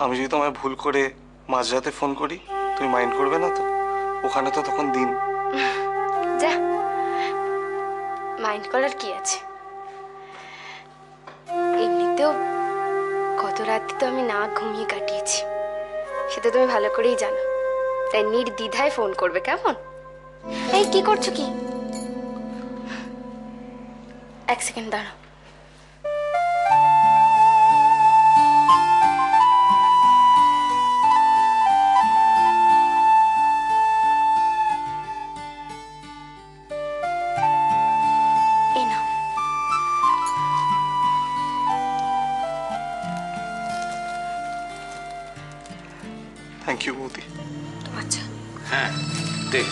আমি যদি তোমায় ভুল করে মাঝরাতে ফোন করি তুমি মাইন্ড করবে না তো? ওখানে তো তখন দিন। যা, মাইন্ড করার কি আছে? এমনিতেও কত রাতে তো আমি না ঘুমিয়ে কাটিয়েছি, সেটা তুমি ভালো করেই জানো। তাই নির্দ্বিধায় ফোন করবে, কেমন? এই কি করছো কি? এক সেকেন্ড দাঁড়াও। থ্যাংক ইউ বৌদি। আচ্ছা হ্যাঁ দে।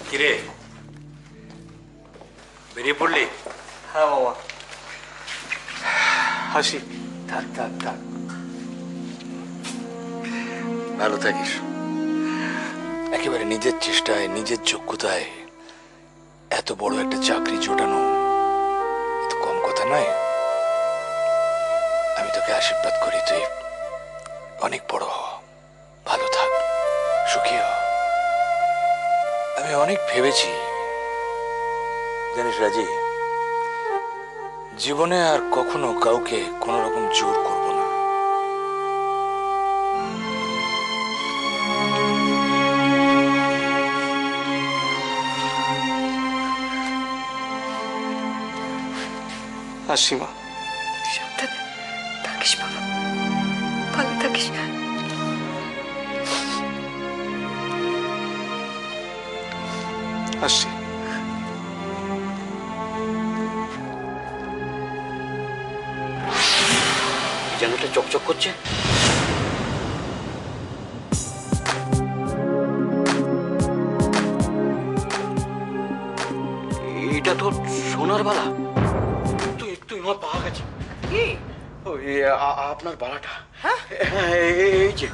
কিরে বেরিয়ে পড়লি? হ্যাঁ বাবা। হাসি। থাক থাক থাক, ভালো থাকিস। একেবারে নিজের চেষ্টায় নিজের যোগ্যতায় এত বড় একটা চাকরি জোটানো তো কম কথা নয়। আমি তোকে আশীর্বাদ করি, তুই অনেক বড় হ, ভালো থাক, সুখী হ। আমি অনেক ভেবেছি জানিস রাজি, জীবনে আর কখনো কাউকে কোনো রকম জোর করব না। হাসি মা। সাবধানে থাকিস বাবা, ভালো থাকিস। আসছি। যেন একটা চকচক করছে। এটা তো সোনার বালা। তুই তুই আমার পাওয়া গেছে কি? ওই আপনার বালাটা। হ্যাঁ এই যে।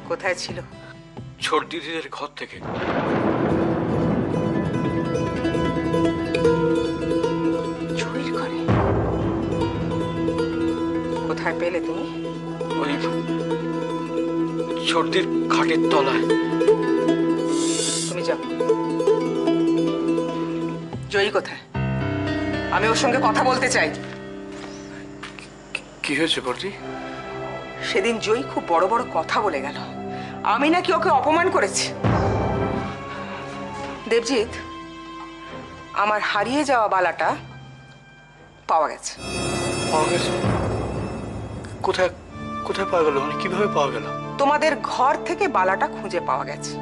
কোথায় ছিল? ছোট দিদিদের ঘর থেকে। চুরির ঘরে? কোথায় পেলে তুমি? ওই ছোটদির খাটের তলায়। তুমি যাও। জয়ী কোথায়? আমি ওর সঙ্গে কথা বলতে চাই। কি হয়েছে বর্দি? সেদিন জয়ী খুব বড় বড় কথা বলে গেল, আমি নাকি ওকে অপমান করেছি। দেবজিৎ, আমার হারিয়ে যাওয়া বালাটা পাওয়া গেছে। পাওয়া গেছে? কোথায় কোথায় পাওয়া গেল? মানে কিভাবে পাওয়া গেল? তোমাদের ঘর থেকে বালাটা খুঁজে পাওয়া গেছে।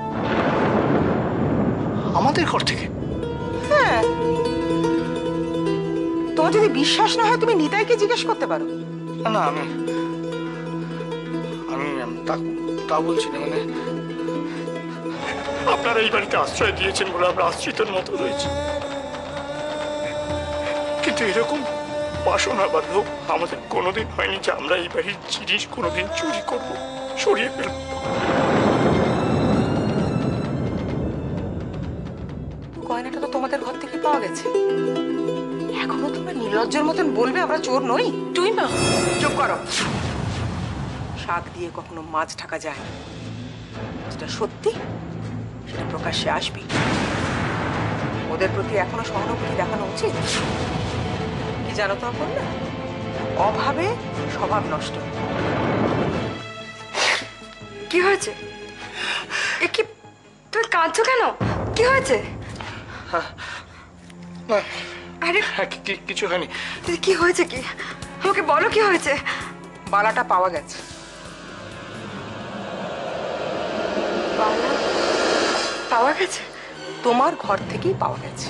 আমাদের ঘর থেকে? হ্যাঁ, তোমার যদি বিশ্বাস না হয় তুমি নিতাইকে জিজ্ঞেস করতে পারো। না না, আমি আমি তা বলছি না। মানে আপনারা এই বাড়িতে আশ্রয় দিয়েছেন বলে আমরা আশ্রিতের মতো রয়েছি, কিন্তু এরকম বাসনা বা লোক আমাদের কোনোদিন হয়নি যে আমরা এই বাড়ির জিনিস কোনোদিন চুরি করবো, সরিয়ে ফেলব। গয়নাটা তো তোমাদের ঘর থেকে পাওয়া গেছে। এখনো তোমরা নির্লজ্জের মতন বলবে আমরা চোর নই? তুই না, চুপ করো। শাক দিয়ে কখনো মাছ ঢাকা যায় না। যেটা সত্যি সেটা প্রকাশ্যে আসবে। ওদের প্রতি এখনো সহানুভূতি দেখানো উচিত। কি জানো তো না, অভাবে স্বভাব নষ্ট। কি হয়েছে? এ কি, তুমি কাঁদছো কেন? কি হয়েছে? আরে কিছু হয়নি। কি হয়েছে? কি আমাকে বলো, কি হয়েছে? বালাটা পাওয়া গেছে। বালা পাওয়া গেছে? তোমার ঘর থেকেই পাওয়া গেছে।